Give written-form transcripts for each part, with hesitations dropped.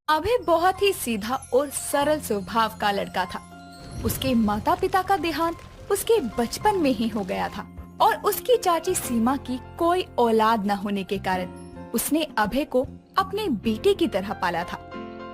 अभय बहुत ही सीधा और सरल स्वभाव का लड़का था। उसके माता पिता का देहांत उसके बचपन में ही हो गया था और उसकी चाची सीमा की कोई औलाद न होने के कारण उसने अभय को अपने बेटे की तरह पाला था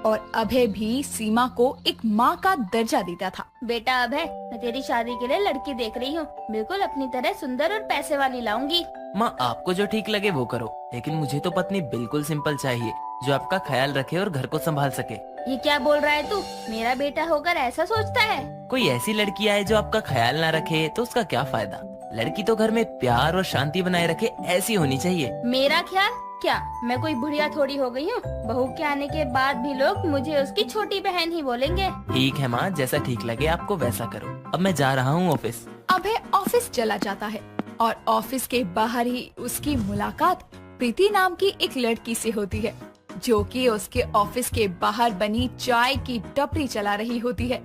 और अभय भी सीमा को एक माँ का दर्जा देता था। बेटा अभय, मैं तेरी शादी के लिए लड़की देख रही हूँ। बिल्कुल अपनी तरह सुंदर और पैसे वाली लाऊंगी। माँ, आपको जो ठीक लगे वो करो, लेकिन मुझे तो पत्नी बिल्कुल सिंपल चाहिए जो आपका ख्याल रखे और घर को संभाल सके। ये क्या बोल रहा है तू? मेरा बेटा होकर ऐसा सोचता है? कोई ऐसी लड़की आए जो आपका ख्याल ना रखे तो उसका क्या फायदा। लड़की तो घर में प्यार और शांति बनाए रखे, ऐसी होनी चाहिए। मेरा ख्याल क्या? मैं कोई बुढ़िया थोड़ी हो गई हूँ। बहू के आने के बाद भी लोग मुझे उसकी छोटी बहन ही बोलेंगे। ठीक है माँ, जैसा ठीक लगे आपको वैसा करो। अब मैं जा रहा हूँ ऑफिस। अभय ऑफिस चला जाता है और ऑफिस के बाहर ही उसकी मुलाकात प्रीति नाम की एक लड़की से होती है, जो कि उसके ऑफिस के बाहर बनी चाय की टपरी चला रही होती है।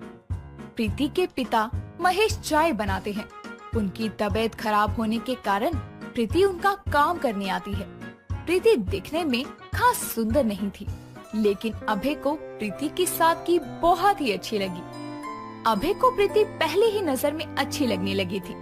प्रीति के पिता महेश चाय बनाते हैं। उनकी तबीयत खराब होने के कारण प्रीति उनका काम करने आती है। प्रीति दिखने में खास सुंदर नहीं थी, लेकिन अभय को प्रीति की सादगी बहुत ही अच्छी लगी। अभय को प्रीति पहले ही नजर में अच्छी लगने लगी थी,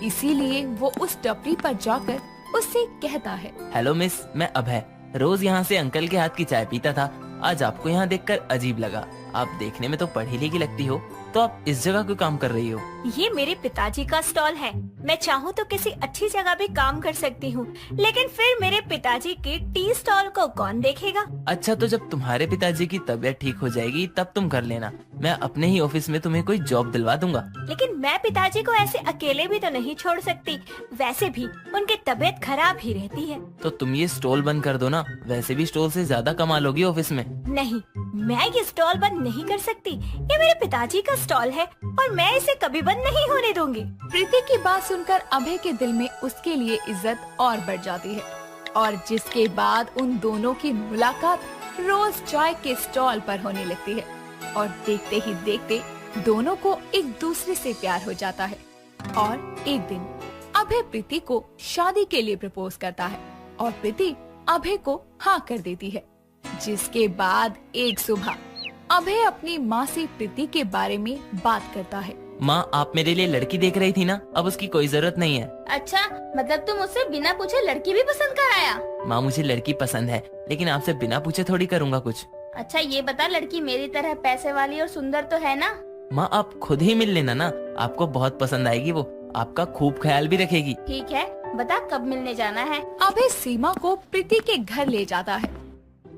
इसीलिए वो उस टपरी पर जाकर उससे कहता है, हेलो मिस, मैं अभय। रोज यहाँ से अंकल के हाथ की चाय पीता था। आज आपको यहाँ देखकर अजीब लगा। आप देखने में तो पढ़ी लिखी लगती हो, तो आप इस जगह क्यों काम कर रही हो? ये मेरे पिताजी का स्टॉल है। मैं चाहूँ तो किसी अच्छी जगह भी काम कर सकती हूँ, लेकिन फिर मेरे पिताजी के टी स्टॉल को कौन देखेगा? अच्छा, तो जब तुम्हारे पिताजी की तबीयत ठीक हो जाएगी तब तुम कर लेना। मैं अपने ही ऑफिस में तुम्हें कोई जॉब दिलवा दूंगा। लेकिन मैं पिताजी को ऐसे अकेले भी तो नहीं छोड़ सकती। वैसे भी उनकी तबीयत खराब ही रहती है। तो तुम ये स्टॉल बंद कर दो ना, वैसे भी स्टॉल से ज्यादा कमा लोगी ऑफिस में। नहीं, मैं ये स्टॉल बंद नहीं कर सकती। ये मेरे पिताजी का स्टॉल है और मैं इसे कभी बंद नहीं होने दूंगी। प्रीति की बात सुनकर अभय के दिल में उसके लिए इज्जत और बढ़ जाती है और जिसके बाद उन दोनों की मुलाकात रोज चाय के स्टॉल पर होने लगती है और देखते ही देखते दोनों को एक दूसरे से प्यार हो जाता है। और एक दिन अभय प्रीति को शादी के लिए प्रपोज करता है और प्रीति अभय को हाँ कर देती है। जिसके बाद एक सुबह अभय अपनी माँ से प्रीति के बारे में बात करता है। माँ, आप मेरे लिए लड़की देख रही थी ना, अब उसकी कोई जरूरत नहीं है। अच्छा, मतलब तुम मुझसे बिना पूछे लड़की भी पसंद कर आया? माँ, मुझे लड़की पसंद है, लेकिन आपसे बिना पूछे थोड़ी करूँगा कुछ। अच्छा ये बता, लड़की मेरी तरह पैसे वाली और सुंदर तो है ना? माँ, आप खुद ही मिल लेना ना, आपको बहुत पसंद आएगी वो। आपका खूब ख्याल भी रखेगी। ठीक है, बता कब मिलने जाना है? अभय सीमा को प्रीति के घर ले जाता है।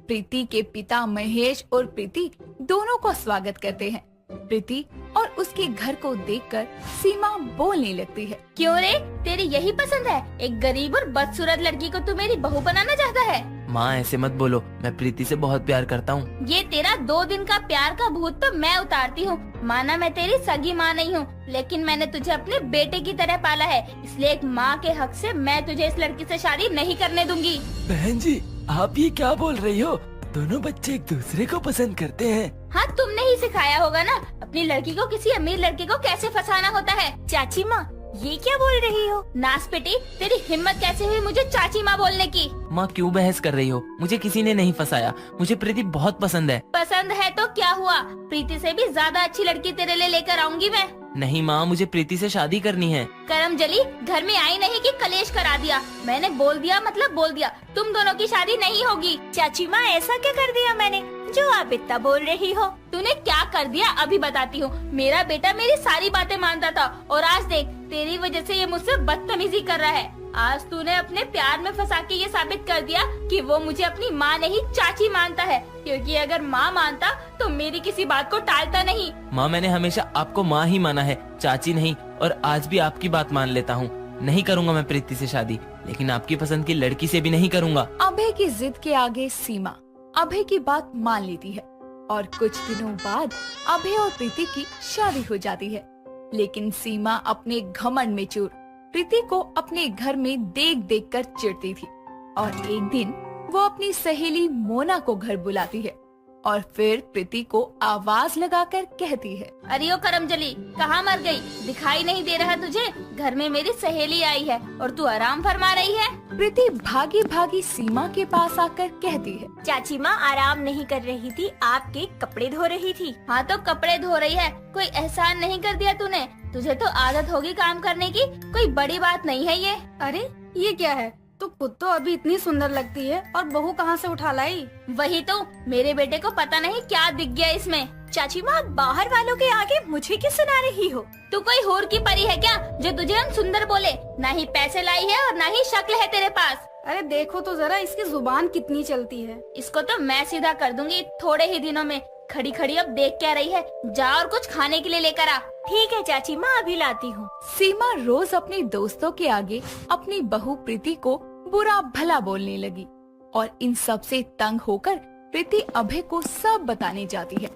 प्रीति के पिता महेश और प्रीति दोनों को स्वागत करते हैं। प्रीति और उसके घर को देखकर सीमा बोलने लगती है, क्यों रे, तेरी यही पसंद है? एक गरीब और बदसूरत लड़की को तू मेरी बहू बनाना चाहता है? माँ, ऐसे मत बोलो, मैं प्रीति से बहुत प्यार करता हूँ। ये तेरा 2 दिन का प्यार का भूत तो मैं उतारती हूँ। माना मैं तेरी सगी माँ नहीं हूँ, लेकिन मैंने तुझे अपने बेटे की तरह पाला है, इसलिए एक माँ के हक से मैं तुझे इस लड़की से शादी नहीं करने दूंगी। बहन जी, आप ये क्या बोल रही हो? दोनों बच्चे एक दूसरे को पसंद करते हैं। हाँ, तुमने ही सिखाया होगा ना अपनी लड़की को किसी अमीर लड़के को कैसे फंसाना होता है। चाची माँ, ये क्या बोल रही हो? नास बेटी, तेरी हिम्मत कैसे हुई मुझे चाची माँ बोलने की? माँ, क्यों बहस कर रही हो? मुझे किसी ने नहीं फंसाया, मुझे प्रीति बहुत पसंद है। पसंद है तो क्या हुआ? प्रीति से भी ज्यादा अच्छी लड़की तेरे लिए लेकर आऊंगी मैं। नहीं माँ, मुझे प्रीति से शादी करनी है। करम जली, घर में आई नहीं कि कलेश करा दिया। मैंने बोल दिया मतलब बोल दिया, तुम दोनों की शादी नहीं होगी। चाची माँ, ऐसा क्या कर दिया मैंने जो आप इतना बोल रही हो? तूने क्या कर दिया अभी बताती हूँ। मेरा बेटा मेरी सारी बातें मानता था और आज देख, तेरी वजह से ये मुझसे बदतमीजी कर रहा है। आज तूने अपने प्यार में फंसा के ये साबित कर दिया कि वो मुझे अपनी माँ नहीं चाची मानता है, क्योंकि अगर माँ मानता तो मेरी किसी बात को टालता नहीं। माँ, मैंने हमेशा आपको माँ ही माना है, चाची नहीं, और आज भी आपकी बात मान लेता हूँ। नहीं करूँगा मैं प्रीति से शादी, लेकिन आपकी पसंद की लड़की से भी नहीं करूँगा। अभय की जिद के आगे सीमा अभय की बात मान लेती है और कुछ दिनों बाद अभय और प्रीति की शादी हो जाती है। लेकिन सीमा अपने घमंड में चूर प्रीति को अपने घर में देख देख कर चिढ़ती थी और एक दिन वो अपनी सहेली मोना को घर बुलाती है और फिर प्रीति को आवाज लगाकर कहती है, अरे ओ करमजली, कहाँ मर गई? दिखाई नहीं दे रहा तुझे? घर में मेरी सहेली आई है और तू आराम फरमा रही है। प्रीति भागी भागी सीमा के पास आकर कहती है, चाची माँ आराम नहीं कर रही थी, आपके कपड़े धो रही थी। हाँ तो कपड़े धो रही है, कोई एहसान नहीं कर दिया तूने? तुझे तो आदत होगी काम करने की, कोई बड़ी बात नहीं है ये। अरे ये क्या है? तू खुद तो अभी इतनी सुंदर लगती है और बहू कहाँ से उठा लाई? वही तो, मेरे बेटे को पता नहीं क्या दिख गया इसमें। चाची माँ बाहर वालों के आगे मुझे क्यों सुना रही हो? तू कोई हूर की परी है क्या जो तुझे हम सुंदर बोले? ना ही पैसे लाई है और ना ही शक्ल है तेरे पास। अरे देखो तो जरा इसकी जुबान कितनी चलती है। इसको तो मैं सीधा कर दूंगी थोड़े ही दिनों में। खड़ी खड़ी अब देख क्या रही है? जा और कुछ खाने के लिए लेकर आ। ठीक है चाची माँ, अभी लाती हूँ। सीमा रोज अपने दोस्तों के आगे अपनी बहू प्रीति को बुरा भला बोलने लगी और इन सब से तंग होकर प्रीति अभय को सब बताने जाती है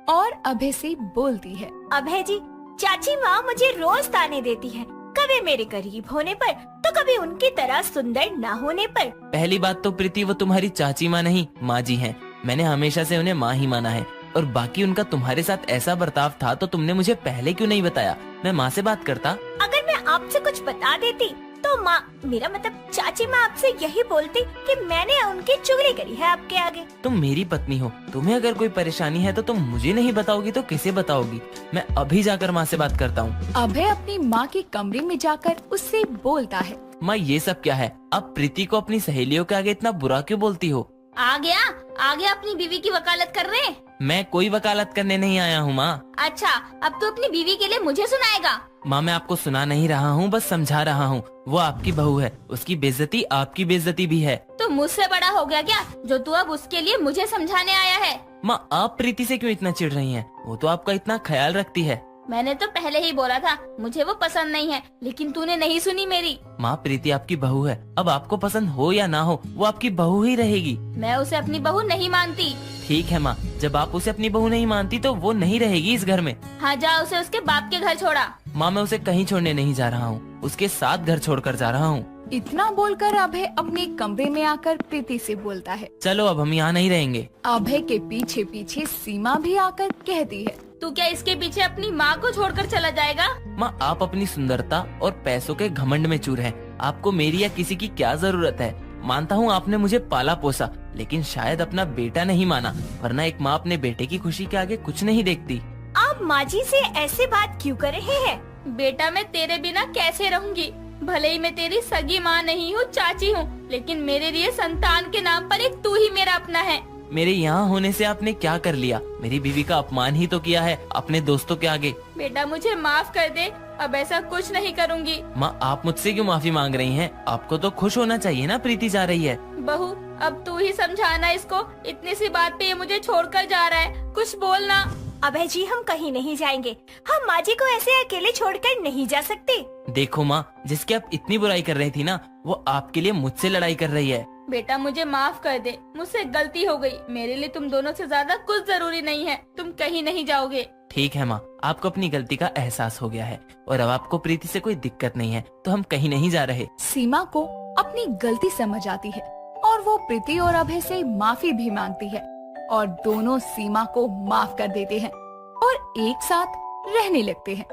और अभय से बोलती है, अभय जी, चाची माँ मुझे रोज ताने देती है, कभी मेरे करीब होने पर तो कभी उनकी तरह सुंदर न होने पर। पहली बात तो प्रीति, वो तुम्हारी चाची माँ नहीं माँ जी हैं। मैंने हमेशा से उन्हें माँ ही माना है। और बाकी उनका तुम्हारे साथ ऐसा बर्ताव था तो तुमने मुझे पहले क्यों नहीं बताया? मैं माँ से बात करता। अगर मैं आपसे कुछ बता देती तो माँ, मेरा मतलब चाची माँ आपसे यही बोलती कि मैंने उनकी चुगली करी है आपके आगे। तुम मेरी पत्नी हो, तुम्हें अगर कोई परेशानी है तो तुम मुझे नहीं बताओगी तो किसे बताओगी? मैं अभी जाकर माँ से बात करता हूँ। अभय अपनी माँ के कमरे में जाकर उससे बोलता है, माँ ये सब क्या है? आप प्रीति को अपनी सहेलियों के आगे इतना बुरा क्यों बोलती हो? आ गया अपनी बीवी की वकालत कर रहे? मैं कोई वकालत करने नहीं आया हूँ माँ। अच्छा, अब तो अपनी बीवी के लिए मुझे सुनाएगा? माँ मैं आपको सुना नहीं रहा हूँ, बस समझा रहा हूँ। वो आपकी बहू है, उसकी बेइज्जती आपकी बेइज्जती भी है। तो मुझसे बड़ा हो गया क्या जो तू अब उसके लिए मुझे समझाने आया है? माँ आप प्रीति से क्यों इतना चिढ़ रही हैं? वो तो आपका इतना ख्याल रखती है। मैंने तो पहले ही बोला था मुझे वो पसंद नहीं है, लेकिन तूने नहीं सुनी मेरी। माँ प्रीति आपकी बहू है, अब आपको पसंद हो या ना हो वो आपकी बहू ही रहेगी। मैं उसे अपनी बहू नहीं मानती। ठीक है माँ, जब आप उसे अपनी बहू नहीं मानती तो वो नहीं रहेगी इस घर में। हाँ जा, उसे उसके बाप के घर छोड़ा। माँ मैं उसे कहीं छोड़ने नहीं जा रहा हूँ, उसके साथ घर छोड़कर जा रहा हूँ। इतना बोलकर अभय अपने कमरे में आकर प्रीति से बोलता है, चलो अब हम यहाँ नहीं रहेंगे। अभय के पीछे पीछे सीमा भी आकर कहती है, तू क्या इसके पीछे अपनी माँ को छोड़कर चला जाएगा? माँ आप अपनी सुंदरता और पैसों के घमंड में चूर हैं। आपको मेरी या किसी की क्या जरूरत है? मानता हूँ आपने मुझे पाला पोसा, लेकिन शायद अपना बेटा नहीं माना, वरना एक माँ अपने बेटे की खुशी के आगे कुछ नहीं देखती। आप माँ जी से ऐसे बात क्यों कर रहे हैं? बेटा मैं तेरे बिना कैसे रहूंगी? भले ही मैं तेरी सगी माँ नहीं हूँ, चाची हूँ, लेकिन मेरे लिए संतान के नाम पर एक तू ही मेरा अपना है। मेरे यहाँ होने से आपने क्या कर लिया? मेरी बीवी का अपमान ही तो किया है अपने दोस्तों के आगे। बेटा मुझे माफ कर दे, अब ऐसा कुछ नहीं करूँगी। माँ आप मुझसे क्यों माफी मांग रही हैं? आपको तो खुश होना चाहिए ना, प्रीति जा रही है। बहू अब तू ही समझाना इसको, इतनी सी बात पे ये मुझे छोड़कर जा रहा है, कुछ बोलना। अभय जी हम कहीं नहीं जाएंगे, हम माँ जी को ऐसे अकेले छोड़कर नहीं जा सकते। देखो माँ, जिसकी आप इतनी बुराई कर रही थी ना, वो आपके लिए मुझसे लड़ाई कर रही है। बेटा मुझे माफ कर दे, मुझसे गलती हो गई। मेरे लिए तुम दोनों से ज्यादा कुछ जरूरी नहीं है, तुम कहीं नहीं जाओगे। ठीक है माँ, आपको अपनी गलती का एहसास हो गया है और अब आपको प्रीति से कोई दिक्कत नहीं है, तो हम कहीं नहीं जा रहे। सीमा को अपनी गलती समझ आती है और वो प्रीति और अभय से माफी भी मांगती है और दोनों सीमा को माफ कर देते हैं और एक साथ रहने लगते हैं।